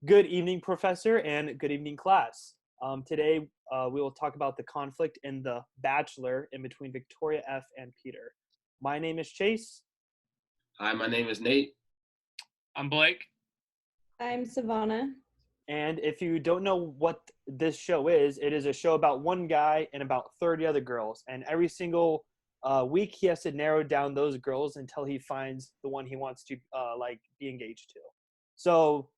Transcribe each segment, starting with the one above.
Good evening, Professor, and good evening, class. Today, we will talk about the conflict in The Bachelor in between Victoria F. and Peter. My name is Chase. Hi, my name is Nate. I'm Blake. I'm Savannah. And if you don't know what this show is, it is a show about one guy and about 30 other girls. And every single week, he has to narrow down those girls until he finds the one he wants to be engaged to. So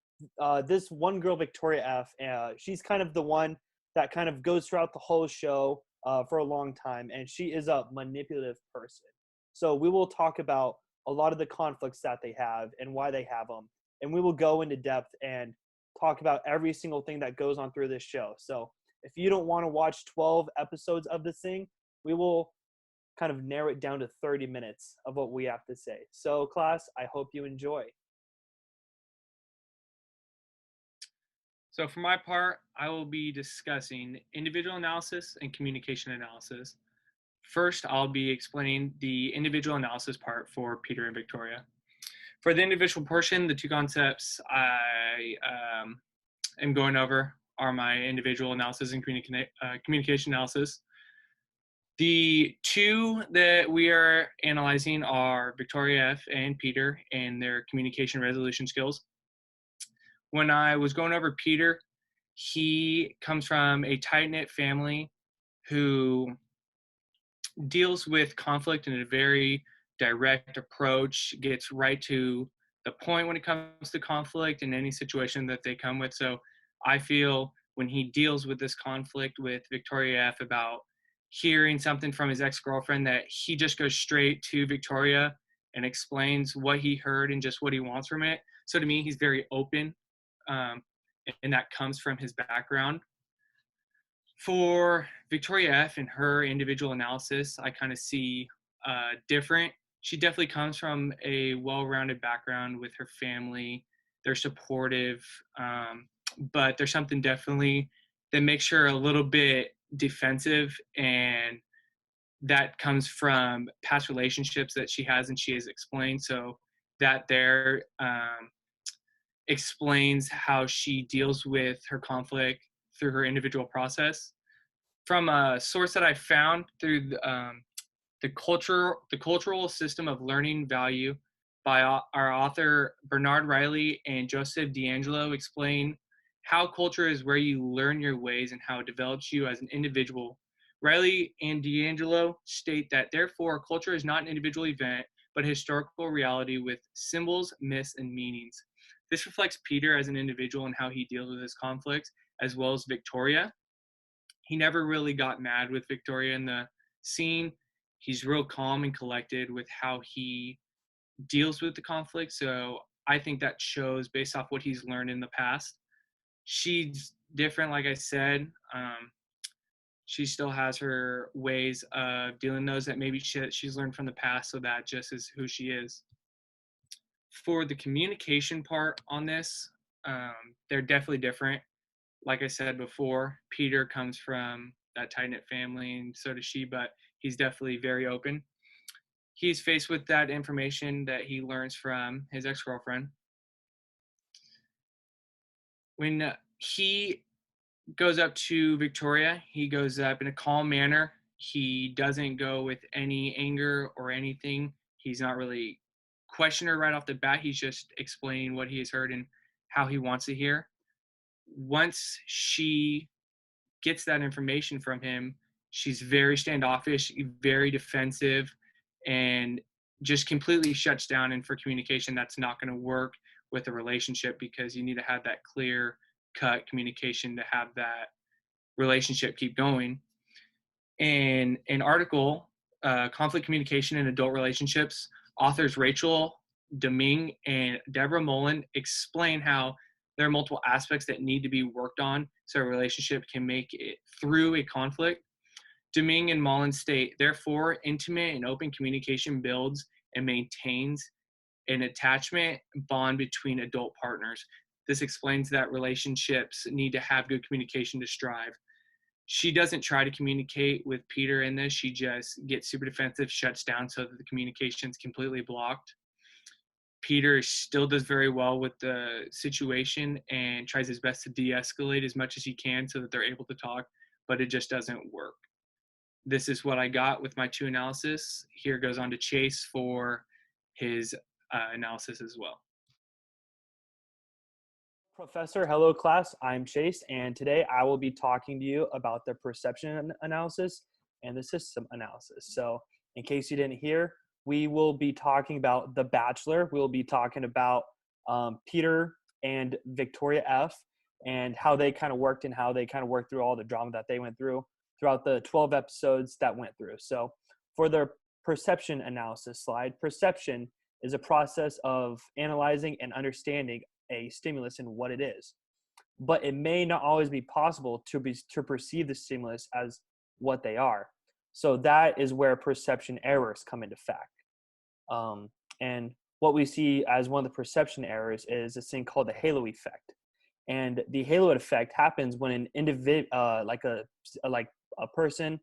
this one girl, Victoria F., she's kind of the one that kind of goes throughout the whole show for a long time, and she is a manipulative person. So we will talk about a lot of the conflicts that they have and why they have them, and we will go into depth and talk about every single thing that goes on through this show. So if you don't want to watch 12 episodes of this thing, we will kind of narrow it down to 30 minutes of what we have to say. So class, I hope you enjoy. So for my part, I will be discussing individual analysis and communication analysis. First, I'll be explaining the individual analysis part for Peter and Victoria. For the individual portion, the two concepts I am going over are my individual analysis and communication analysis. The two that we are analyzing are Victoria F. and Peter and their communication resolution skills. When I was going over Peter, he comes from a tight-knit family who deals with conflict in a very direct approach, gets right to the point when it comes to conflict in any situation that they come with. So I feel when he deals with this conflict with Victoria F. about hearing something from his ex-girlfriend, that he just goes straight to Victoria and explains what he heard and just what he wants from it. So to me, he's very open, and that comes from his background. For Victoria F. and her individual analysis, I kind of see different. She definitely comes from a well-rounded background with her family. They're supportive, but there's something definitely that makes her a little bit defensive, and that comes from past relationships that she has and she has explained. So that there explains how she deals with her conflict through her individual process. From a source that I found through the cultural system of learning value by our author Bernard Riley and Joseph D'Angelo, explain how culture is where you learn your ways and how it develops you as an individual. Riley and D'Angelo state that therefore culture is not an individual event, but a historical reality with symbols, myths, and meanings. This reflects Peter as an individual and how he deals with his conflicts, as well as Victoria. He never really got mad with Victoria in the scene. He's real calm and collected with how he deals with the conflict. So I think that shows based off what he's learned in the past. She's different, like I said. She still has her ways of dealing those that maybe she's learned from the past, so that just is who she is. For the communication part on this, they're definitely different. Like I said before, Peter comes from that tight-knit family, and so does she, but he's definitely very open. He's faced with that information that he learns from his ex-girlfriend. When he goes up to Victoria, he goes up in a calm manner. He doesn't go with any anger or anything. He's not really questioning her right off the bat. He's just explaining what he has heard and how he wants to hear. Once she gets that information from him, she's very standoffish, very defensive, and just completely shuts down. And for communication, that's not going to work with a relationship, because you need to have that clear cut communication to have that relationship keep going. In an article, Conflict Communication in Adult Relationships, authors Rachel Deming and Deborah Mullen explain how there are multiple aspects that need to be worked on so a relationship can make it through a conflict. Deming and Mullen state, therefore, intimate and open communication builds and maintains an attachment bond between adult partners. This explains that relationships need to have good communication to strive. She doesn't try to communicate with Peter in this. She just gets super defensive, shuts down so that the communication is completely blocked. Peter still does very well with the situation and tries his best to de-escalate as much as he can so that they're able to talk, but it just doesn't work. This is what I got with my 2 analysis. Here goes on to Chase for his analysis as well. Professor, hello class, I'm Chase, and today I will be talking to you about the perception analysis and the system analysis. So in case you didn't hear, we will be talking about The Bachelor. We'll be talking about Peter and Victoria F. and how they kind of worked and how they kind of worked through all the drama that they went through throughout the 12 episodes that went through. So for the perception analysis slide, perception is a process of analyzing and understanding a stimulus and what it is. But it may not always be possible to perceive the stimulus as what they are. So that is where perception errors come into fact. And what we see as one of the perception errors is this thing called the halo effect. And the halo effect happens when an individual, like a person,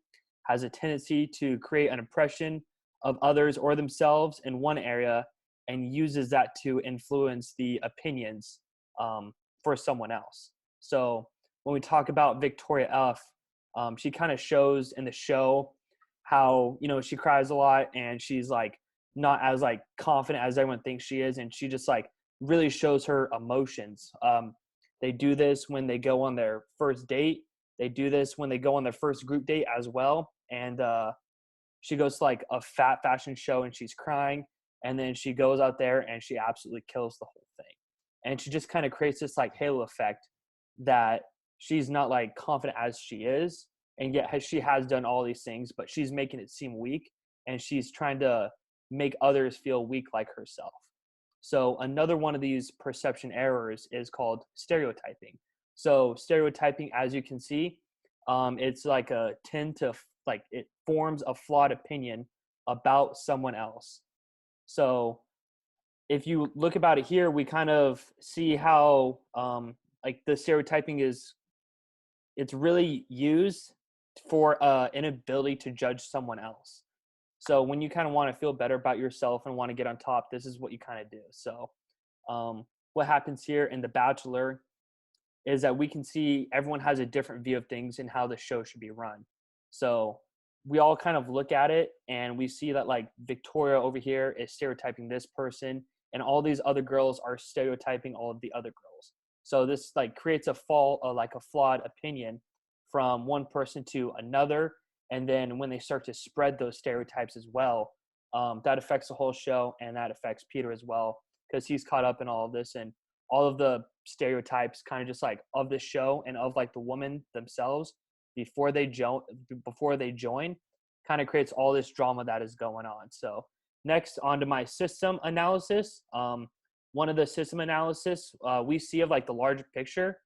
has a tendency to create an impression of others or themselves in one area and uses that to influence the opinions for someone else. So when we talk about Victoria F., she kind of shows in the show how, she cries a lot and she's like not as like confident as everyone thinks she is, and she just like really shows her emotions. They do this when they go on their first date. They do this when they go on their first group date as well. And she goes to like a fat fashion show and she's crying. And then she goes out there and she absolutely kills the whole thing. And she just kind of creates this like halo effect that she's not like confident as she is. And yet she has done all these things, but she's making it seem weak. And she's trying to make others feel weak like herself. So another one of these perception errors is called stereotyping. So stereotyping, as you can see, it's like it forms a flawed opinion about someone else. So if you look about it here, we kind of see how like the stereotyping it's really used for inability to judge someone else. So when you kind of want to feel better about yourself and want to get on top, this is what you kind of do. So what happens here in The Bachelor is that we can see everyone has a different view of things and how the show should be run. So we all kind of look at it and we see that like Victoria over here is stereotyping this person and all these other girls are stereotyping all of the other girls. So this like creates a flawed opinion from one person to another. And then when they start to spread those stereotypes as well, that affects the whole show, and that affects Peter as well because he's caught up in all of this, and all of the stereotypes kind of just like of the show and of like the women themselves before they join kind of creates all this drama that is going on. So next, on to my system analysis. One of the system analysis we see of like the larger picture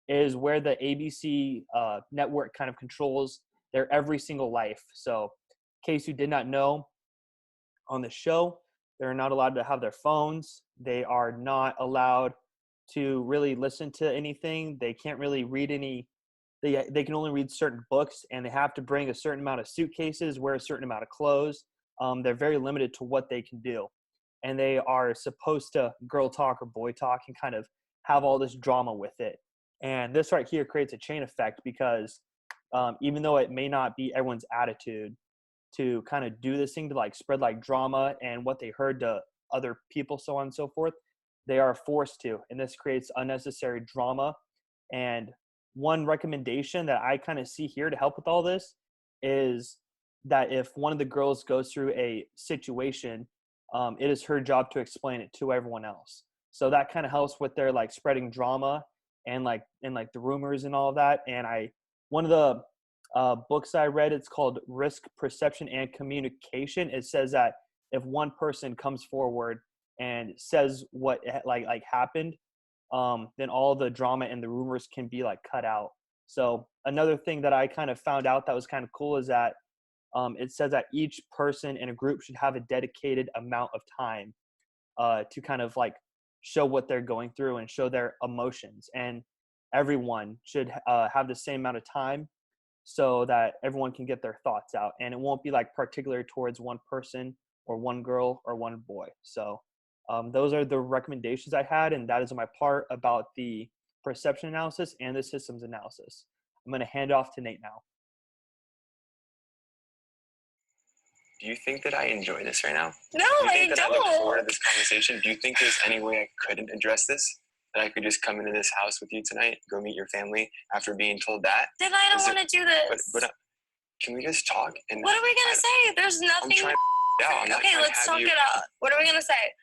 is where the ABC network kind of controls their every single life. So in case you did not know, on the show, they're not allowed to have their phones. They are not allowed to really listen to anything. They can't really read they can only read certain books, and they have to bring a certain amount of suitcases, wear a certain amount of clothes. They're very limited to what they can do. And they are supposed to girl talk or boy talk and kind of have all this drama with it. And this right here creates a chain effect because even though it may not be everyone's attitude to kind of do this thing to like spread like drama and what they heard to other people, so on and so forth, they are forced to, and this creates unnecessary drama. And one recommendation that I kind of see here to help with all this is that if one of the girls goes through a situation, it is her job to explain it to everyone else. So that kind of helps with their like spreading drama and the rumors and all of that. And one of the books I read, it's called Risk Perception and Communication. It says that if one person comes forward and says what like happened, then all the drama and the rumors can be like cut out. So another thing that I kind of found out that was kind of cool is that it says that each person in a group should have a dedicated amount of time to kind of like show what they're going through and show their emotions. And everyone should have the same amount of time so that everyone can get their thoughts out. And it won't be like particular towards one person or one girl or one boy. So Those are the recommendations I had, and that is my part about the perception analysis and the systems analysis. I'm going to hand off to Nate now. Do you think that I enjoy this right now? No, Do you think I that I look forward to don't. this conversation? Do you think there's any way I couldn't address this? That I could just come into this house with you tonight, go meet your family after being told that? Then I don't Is it- want to do this. But can we just talk? And What are we gonna say? There's I'm nothing. trying to out. I'm not Okay, trying to let's have talk you- it out. What are we gonna say?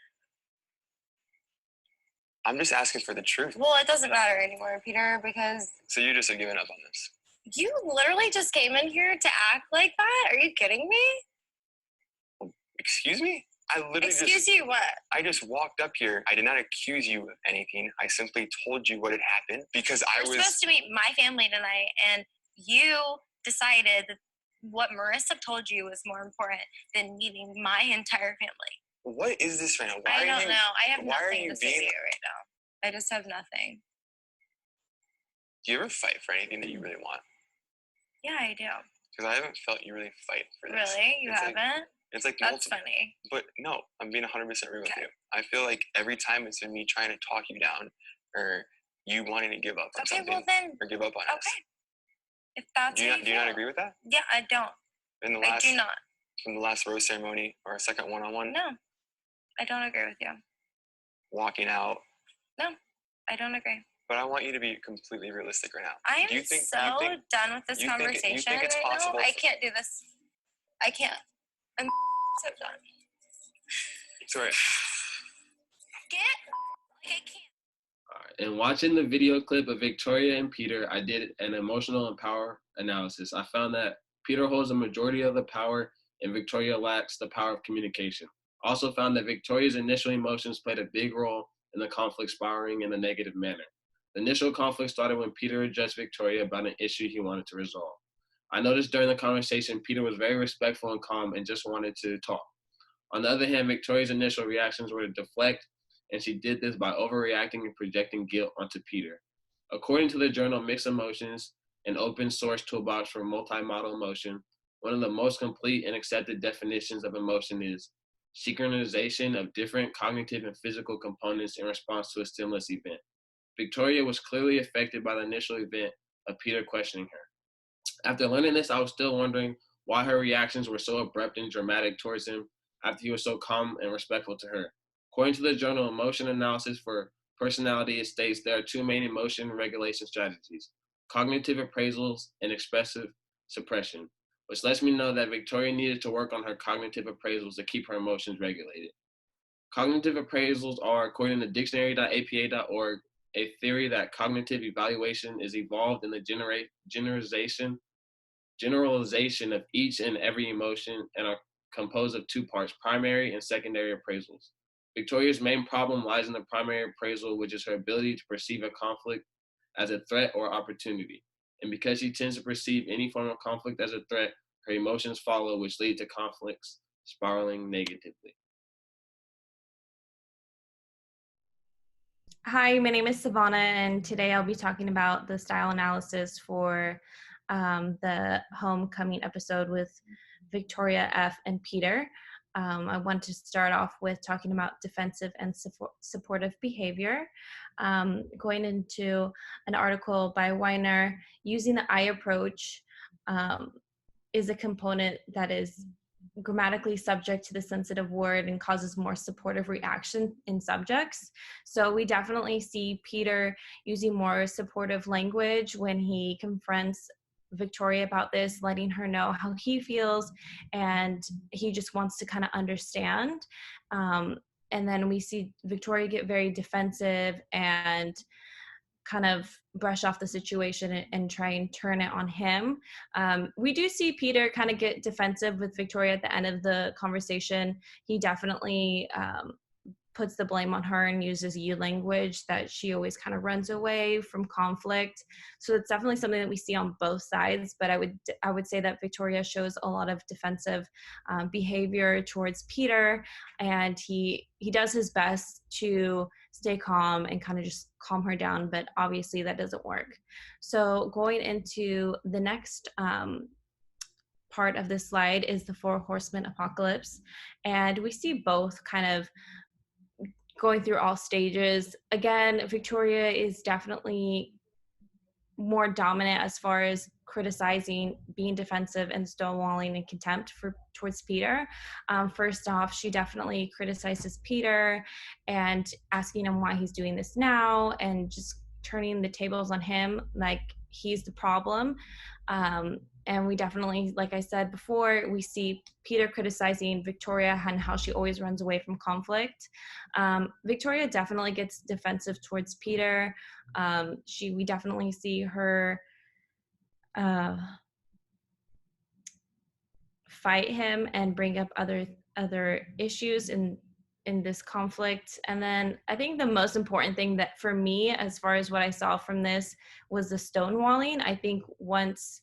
I'm just asking for the truth. Well, it doesn't matter anymore, Peter, because So you just are giving up on this. you literally just came in here to act like that. Are you kidding me? Excuse me? I literally Excuse you, what? I just walked up here. I did not accuse you of anything. I simply told you what had happened because I We're was. supposed to meet my family tonight, and you decided that what Marissa told you was more important than meeting my entire family. What is this right now? I don't know. I have why are nothing you to say to being- you right now. I just have nothing. Do you ever fight for anything that you really want? Yeah, I do. Because I haven't felt you really fight for this. Really? You It's like- haven't? It's like That's multiple. funny. But no, I'm being 100% real with Okay. you. I feel like every time it's been me trying to talk you down or you wanting to give up on Okay, something well then, or give up on us. okay. If that's how Do you not feel. agree with that? Yeah, I don't. In the I last do not. from the last rose ceremony or a second one-on-one, No, I don't agree with you. walking out. I don't agree. But I want you to be completely realistic right now. I am Do you think- so do you think- done with this you think conversation it's right possible now. I for- can't do this. I can't. I'm so done. Sorry. Get like I can't. Alright, in watching the video clip of Victoria and Peter, I did an emotional and power analysis. I found that Peter holds the majority of the power and Victoria lacks the power of communication. Also found that Victoria's initial emotions played a big role in the conflict spiraling in a negative manner. The initial conflict started when Peter addressed Victoria about an issue he wanted to resolve. I noticed during the conversation, Peter was very respectful and calm and just wanted to talk. On the other hand, Victoria's initial reactions were to deflect, and she did this by overreacting and projecting guilt onto Peter. According to the journal Mixed Emotions, an open source toolbox for multimodal emotion, one of the most complete and accepted definitions of emotion is synchronization of different cognitive and physical components in response to a stimulus event. Victoria was clearly affected by the initial event of Peter questioning her. After learning this, I was still wondering why her reactions were so abrupt and dramatic towards him after he was so calm and respectful to her. According to the journal Emotion Analysis for Personality, it states there are two main emotion regulation strategies: cognitive appraisals and expressive suppression, which lets me know that Victoria needed to work on her cognitive appraisals to keep her emotions regulated. Cognitive appraisals are, according to dictionary.apa.org, a theory that cognitive evaluation is evolved in the generalization of each and every emotion and are composed of two parts, primary and secondary appraisals. Victoria's main problem lies in the primary appraisal, which is her ability to perceive a conflict as a threat or opportunity. And because she tends to perceive any form of conflict as a threat, her emotions follow, which lead to conflicts spiraling negatively. Hi, my name is Savannah, and today I'll be talking about the style analysis for the homecoming episode with Victoria F. and Peter. I want to start off with talking about defensive and supportive behavior. Going into an article by Weiner, using the I approach is a component that is grammatically subject to the sensitive word and causes more supportive reaction in subjects. So we definitely see Peter using more supportive language when he confronts Victoria about this, letting her know how he feels, and he just wants to kind of understand. And then we see Victoria get very defensive and kind of brush off the situation and try and turn it on him. We do see Peter kind of get defensive with Victoria at the end of the conversation. He definitely puts the blame on her and uses you language that she always kind of runs away from conflict. So it's definitely something that we see on both sides, but I would say that Victoria shows a lot of defensive behavior towards Peter, and he does his best to stay calm and kind of just calm her down, but obviously that doesn't work. So going into the next part of this slide is the Four Horsemen apocalypse, and we see both kind of going through all stages. Again, Victoria is definitely more dominant as far as criticizing, being defensive, and stonewalling and contempt towards Peter. First off, she definitely criticizes Peter and asking him why he's doing this now, and just turning the tables on him like he's the problem. And we definitely, like I said before, we see Peter criticizing Victoria and how she always runs away from conflict. Victoria definitely gets defensive towards Peter. We definitely see her fight him and bring up other issues in this conflict. And then I think the most important thing that for me, as far as what I saw from this, was the stonewalling. I think once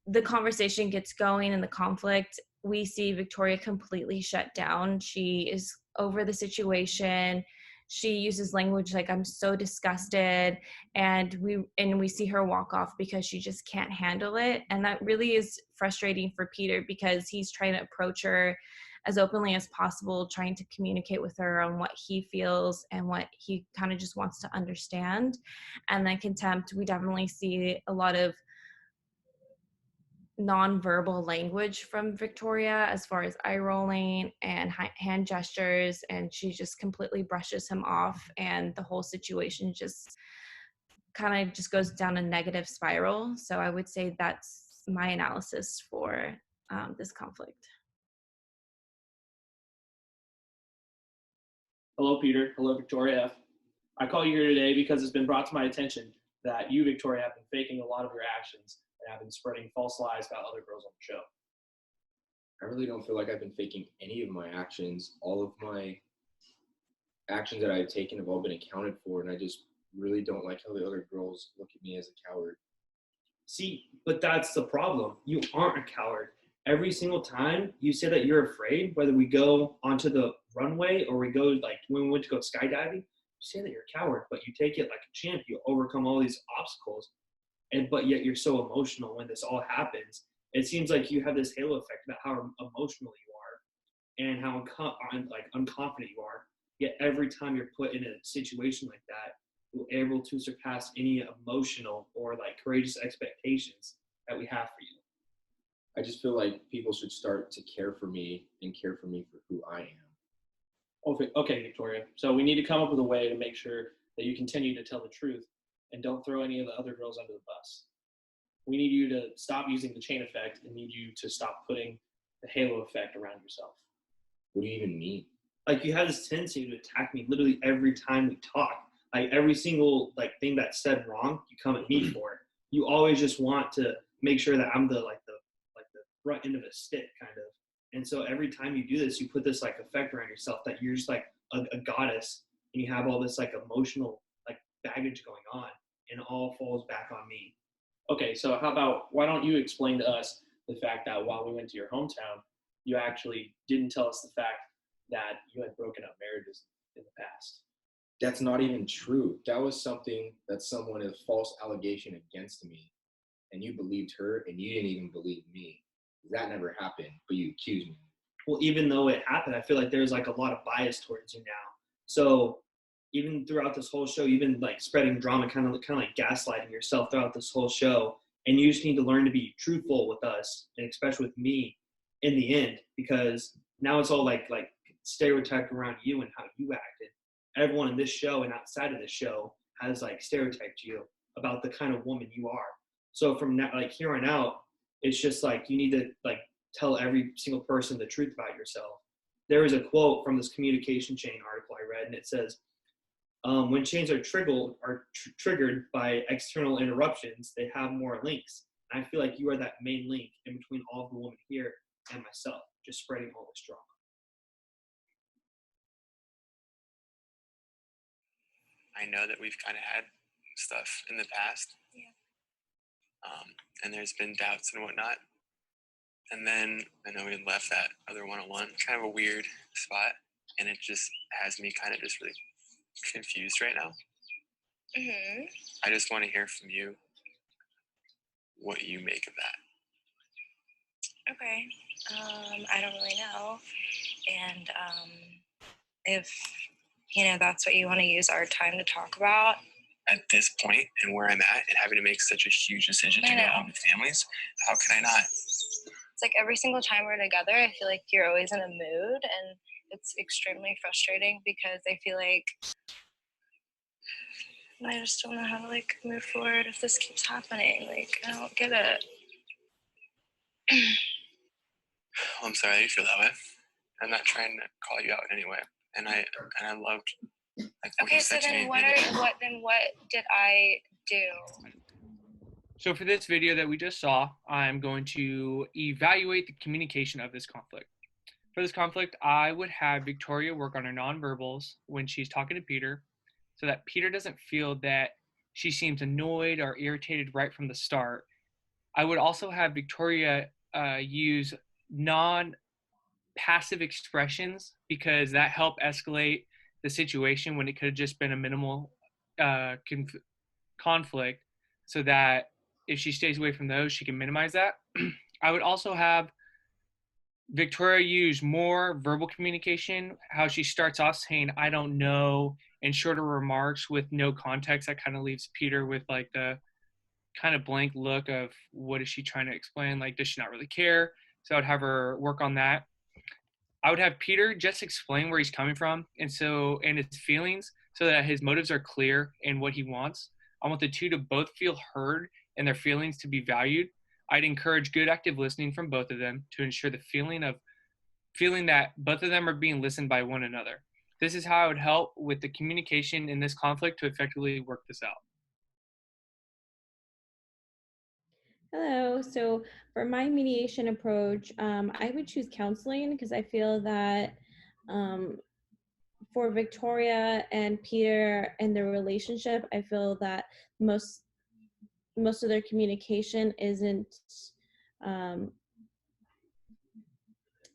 the conversation gets going and the conflict, we see Victoria completely shut down. She is over the situation. She uses language like, I'm so disgusted, and we see her walk off because she just can't handle it. And that really is frustrating for Peter, because he's trying to approach her as openly as possible, trying to communicate with her on what he feels and what he kind of just wants to understand. And then contempt, we definitely see a lot of nonverbal language from Victoria, as far as eye rolling and hand gestures, and she just completely brushes him off, and the whole situation just kind of just goes down a negative spiral. So I would say that's my analysis for this conflict. Hello, Peter. Hello, Victoria F. I call you here today because it's been brought to my attention that you, Victoria, have been faking a lot of your actions and have been spreading false lies about other girls on the show. I really don't feel like I've been faking any of my actions. All of my actions that I've taken have all been accounted for, and I just really don't like how the other girls look at me as a coward. See, but that's the problem. You aren't a coward. Every single time you say that you're afraid, whether we go onto the runway or we go, like when we went to go skydiving, you say that you're a coward, but you take it like a champ. You overcome all these obstacles, but yet you're so emotional when this all happens. It seems like you have this halo effect about how emotional you are and how unconfident you are. Yet every time you're put in a situation like that, you're able to surpass any emotional or like courageous expectations that we have for you. I just feel like people should start to care for me and care for me for who I am. Okay, Victoria. So we need to come up with a way to make sure that you continue to tell the truth and don't throw any of the other girls under the bus. We need you to stop using the chain effect and need you to stop putting the halo effect around yourself. What do you even mean? Like, you have this tendency to attack me literally every time we talk. Like, every single thing that's said wrong, you come at me for it. You always just want to make sure that I'm the front end of a stick, kind of. And so every time you do this, you put this effect around yourself that you're just like a goddess, and you have all this emotional baggage going on, and it all falls back on me. Okay, so how about, why don't you explain to us the fact that while we went to your hometown, you actually didn't tell us the fact that you had broken up marriages in the past? That's not even true. That was something that someone, a false allegation against me, and you believed her, and you didn't even believe me. That never happened, but you accused me. Well, even though it happened, I feel like there's a lot of bias towards you now. So even throughout this whole show, you've been spreading drama, kind of like gaslighting yourself throughout this whole show. And you just need to learn to be truthful with us, and especially with me in the end, because now it's all like stereotyped around you and how you acted. Everyone in this show and outside of this show has stereotyped you about the kind of woman you are. So from now, here on out, it's just you need to tell every single person the truth about yourself. There is a quote from this communication chain article I read, and it says, when chains are triggered by external interruptions, they have more links. And I feel like you are that main link in between all of the women here and myself, just spreading all this drama. I know that we've kind of had stuff in the past. Yeah. And there's been doubts and whatnot. And then I know we had left that other one-on-one, kind of a weird spot. And it just has me kind of just really confused right now. Mm-hmm. I just want to hear from you what you make of that. Okay. I don't really know. And if that's what you want to use our time to talk about. At this point and where I'm at and having to make such a huge decision to go home with families, how can I not? It's like every single time we're together, I feel like you're always in a mood, and it's extremely frustrating because I feel like I just don't know how to like move forward if this keeps happening. Like, I don't get it. Well, I'm sorry that you feel that way. I'm not trying to call you out in any way. And I loved like what Okay, you so said to then me. what did I do? So for this video that we just saw, I'm going to evaluate the communication of this conflict. For this conflict, I would have Victoria work on her nonverbals when she's talking to Peter, so that Peter doesn't feel that she seems annoyed or irritated right from the start. I would also have Victoria use non-passive expressions, because that helped escalate the situation when it could have just been a minimal conflict, so that if she stays away from those, she can minimize that. I would also have Victoria use more verbal communication, how she starts off saying, I don't know, and shorter remarks with no context. That kind of leaves Peter with like the kind of blank look of what is she trying to explain? Like, does she not really care? So I'd have her work on that. I would have Peter just explain where he's coming from and his feelings, so that his motives are clear and what he wants. I want the two to both feel heard and their feelings to be valued. I'd encourage good active listening from both of them to ensure the feeling that both of them are being listened by one another. This is how I would help with the communication in this conflict to effectively work this out. Hello. So for my mediation approach, I would choose counseling because I feel that for Victoria and Peter and their relationship, I feel that most of their communication isn't um,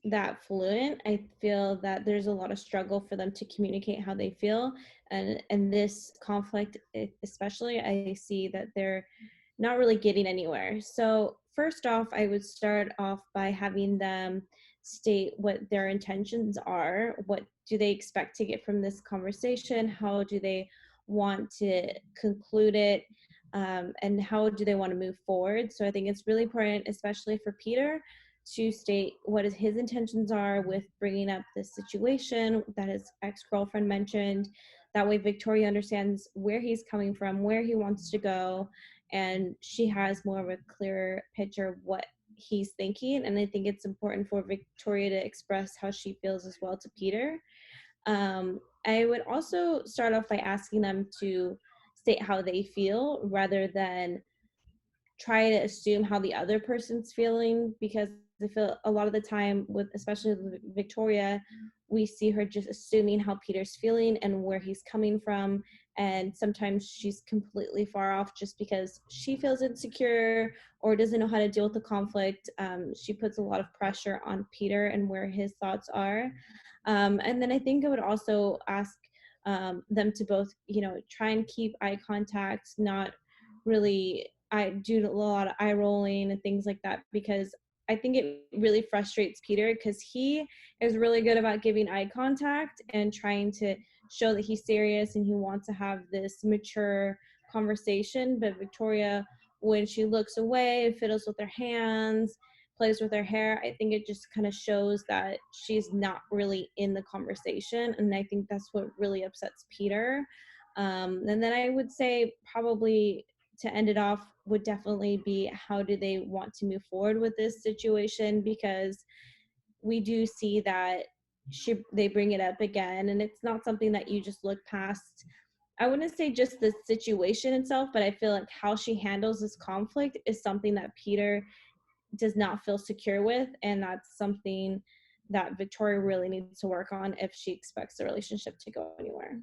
that fluent. I feel that there's a lot of struggle for them to communicate how they feel, and this conflict especially, I see that they're not really getting anywhere. So first off, I would start off by having them state what their intentions are. What do they expect to get from this conversation? How do they want to conclude it? And how do they want to move forward? So I think it's really important, especially for Peter, to state what his intentions are with bringing up this situation that his ex-girlfriend mentioned. That way Victoria understands where he's coming from, where he wants to go, and she has more of a clearer picture of what he's thinking. And I think it's important for Victoria to express how she feels as well to Peter. I would also start off by asking them to state how they feel rather than try to assume how the other person's feeling, because I feel a lot of the time with especially with Victoria, we see her just assuming how Peter's feeling and where he's coming from, and sometimes she's completely far off just because she feels insecure or doesn't know how to deal with the conflict. She puts a lot of pressure on Peter and where his thoughts are. And then I think I would also ask them to both, try and keep eye contact, not really. I do a lot of eye rolling and things like that, because I think it really frustrates Peter because he is really good about giving eye contact and trying to show that he's serious and he wants to have this mature conversation. But Victoria, when she looks away, fiddles with her hands, plays with her hair, I think it just kind of shows that she's not really in the conversation. And I think that's what really upsets Peter. And then I would say probably to end it off would definitely be how do they want to move forward with this situation, because we do see that they bring it up again, and it's not something that you just look past. I wouldn't say just the situation itself, but I feel like how she handles this conflict is something that Peter does not feel secure with, and that's something that Victoria really needs to work on if she expects the relationship to go anywhere.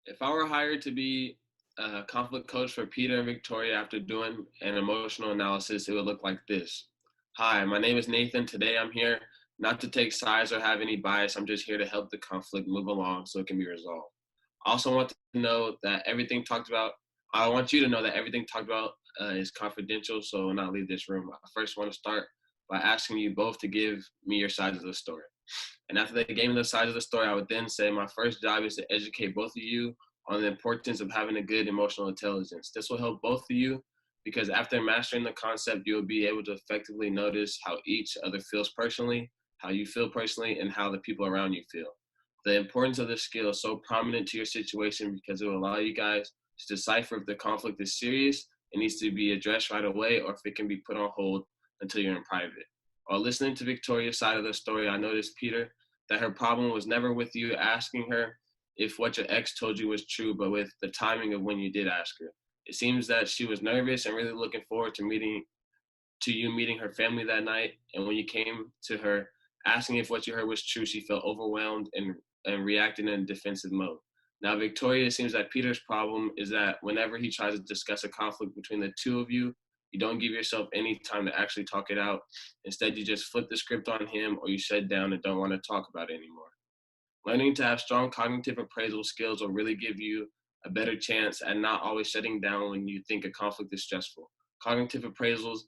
If I were hired to be a conflict coach for Peter and Victoria after doing an emotional analysis, it would look like this. Hi, my name is Nathan. Today I'm here not to take sides or have any bias. I'm just here to help the conflict move along so it can be resolved. I also want to know that everything talked about, I want you to know that everything talked about is confidential, so not leave this room. I first want to start by asking you both to give me your sides of the story. And after they gave me the sides of the story, I would then say my first job is to educate both of you on the importance of having a good emotional intelligence. This will help both of you because after mastering the concept, you'll be able to effectively notice how each other feels personally, how you feel personally, and how the people around you feel. The importance of this skill is so prominent to your situation because it will allow you guys to decipher if the conflict is serious and needs to be addressed right away or if it can be put on hold until you're in private. While listening to Victoria's side of the story, I noticed, Peter, that her problem was never with you asking her if what your ex told you was true, but with the timing of when you did ask her. It seems that she was nervous and really looking forward to you meeting her family that night. And when you came to her asking if what you heard was true, she felt overwhelmed and reacted in a defensive mode. Now, Victoria, it seems that Peter's problem is that whenever he tries to discuss a conflict between the two of you, you don't give yourself any time to actually talk it out. Instead, you just flip the script on him or you shut down and don't want to talk about it anymore. Learning to have strong cognitive appraisal skills will really give you a better chance at not always shutting down when you think a conflict is stressful. Cognitive appraisals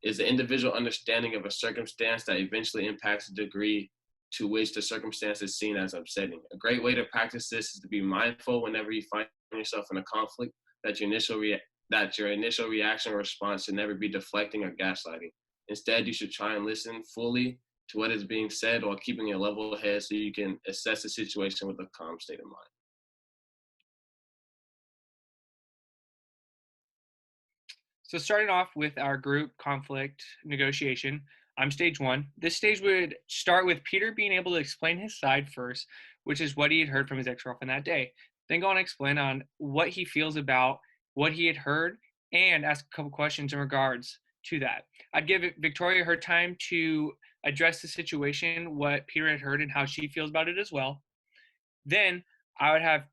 is the individual understanding of a circumstance that eventually impacts the degree to which the circumstance is seen as upsetting. A great way to practice this is to be mindful whenever you find yourself in a conflict that your initial reaction or response should never be deflecting or gaslighting. Instead, you should try and listen fully to what is being said while keeping a level head so you can assess the situation with a calm state of mind. So starting off with our group conflict negotiation, I'm stage 1. This stage would start with Peter being able to explain his side first, which is what he had heard from his ex-girlfriend that day. Then go on and explain on what he feels about what he had heard and ask a couple questions in regards to that. I'd give Victoria her time to address the situation, what Peter had heard and how she feels about it as well. Then I would have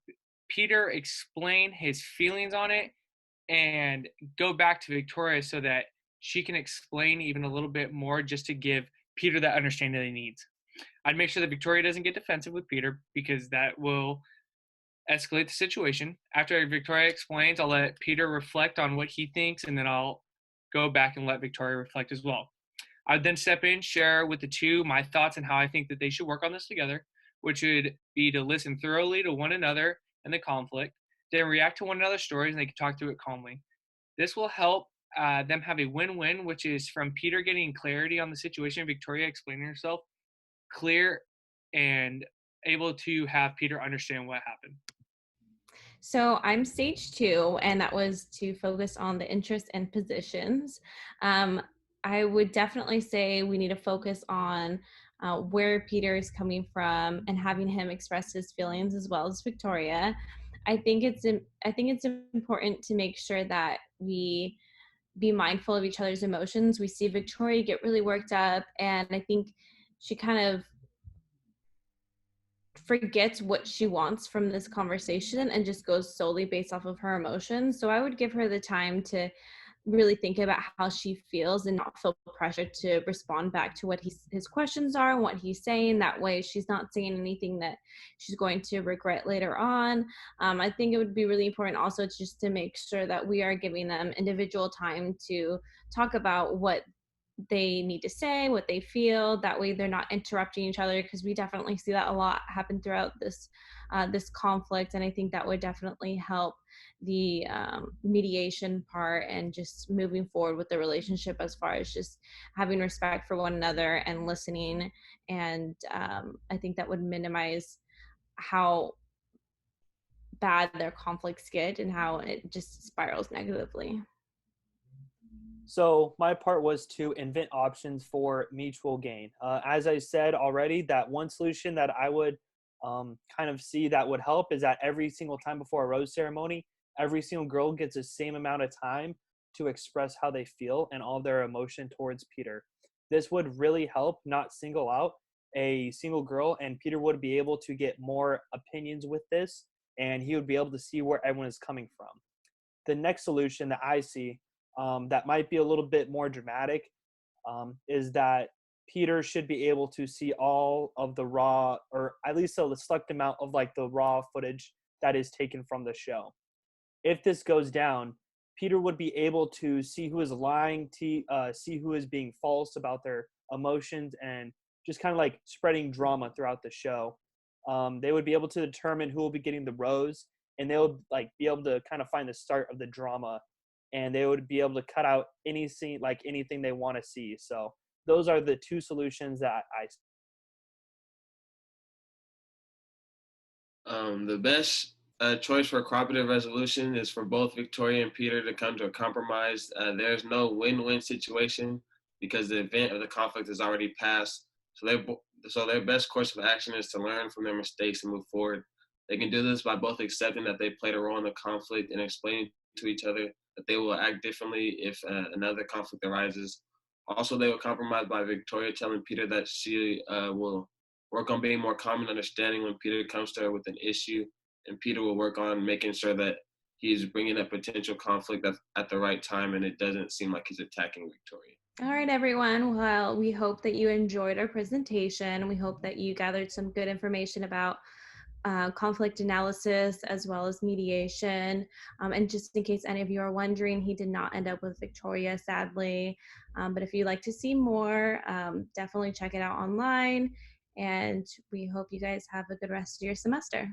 Peter explain his feelings on it and go back to Victoria so that she can explain even a little bit more just to give Peter that understanding that he needs. I'd make sure that Victoria doesn't get defensive with Peter because that will escalate the situation. After Victoria explains, I'll let Peter reflect on what he thinks, and then I'll go back and let Victoria reflect as well. I'd then step in, share with the two my thoughts and how I think that they should work on this together, which would be to listen thoroughly to one another and the conflict, then react to one another's stories, and they can talk through it calmly. This will help them have a win-win, which is from Peter getting clarity on the situation, Victoria explaining herself clear, and able to have Peter understand what happened. So I'm stage 2, and that was to focus on the interests and positions. I would definitely say we need to focus on where Peter is coming from and having him express his feelings as well as Victoria. I think it's important to make sure that we be mindful of each other's emotions. We see Victoria get really worked up, and I think she kind of forgets what she wants from this conversation and just goes solely based off of her emotions. So I would give her the time to really think about how she feels and not feel pressure to respond back to what his questions are and what he's saying. That way she's not saying anything that she's going to regret later on. I think it would be really important also just to make sure that we are giving them individual time to talk about what they need to say, what they feel. That way they're not interrupting each other, because we definitely see that a lot happen throughout this conflict. And I think that would definitely help the mediation part and just moving forward with the relationship as far as just having respect for one another and listening. And I think that would minimize how bad their conflicts get and how it just spirals negatively. So my part was to invent options for mutual gain. As I said already, that one solution that I would kind of see that would help is that every single time before a rose ceremony, every single girl gets the same amount of time to express how they feel and all their emotion towards Peter. This would really help not single out a single girl, and Peter would be able to get more opinions with this, and he would be able to see where everyone is coming from. The next solution that I see that might be a little bit more dramatic is that Peter should be able to see all of the raw, or at least a select amount of like the raw footage that is taken from the show. If this goes down, Peter would be able to see who is lying, to see who is being false about their emotions, and just kind of like spreading drama throughout the show. They would be able to determine who will be getting the rose, and they would like be able to kind of find the start of the drama, and they would be able to cut out any scene, like anything they want to see. So those are the two solutions that I. The best choice for cooperative resolution is for both Victoria and Peter to come to a compromise. There's no win-win situation because the event of the conflict has already passed. So their best course of action is to learn from their mistakes and move forward. They can do this by both accepting that they played a role in the conflict and explaining to each other that they will act differently if another conflict arises. Also, they will compromise by Victoria telling Peter that she will work on being more calm and understanding when Peter comes to her with an issue, and Peter will work on making sure that he's bringing up potential conflict at the right time and it doesn't seem like he's attacking Victoria. All right, everyone. Well, we hope that you enjoyed our presentation. We hope that you gathered some good information about conflict analysis as well as mediation. And just in case any of you are wondering, he did not end up with Victoria, sadly. But if you'd like to see more, definitely check it out online. And we hope you guys have a good rest of your semester.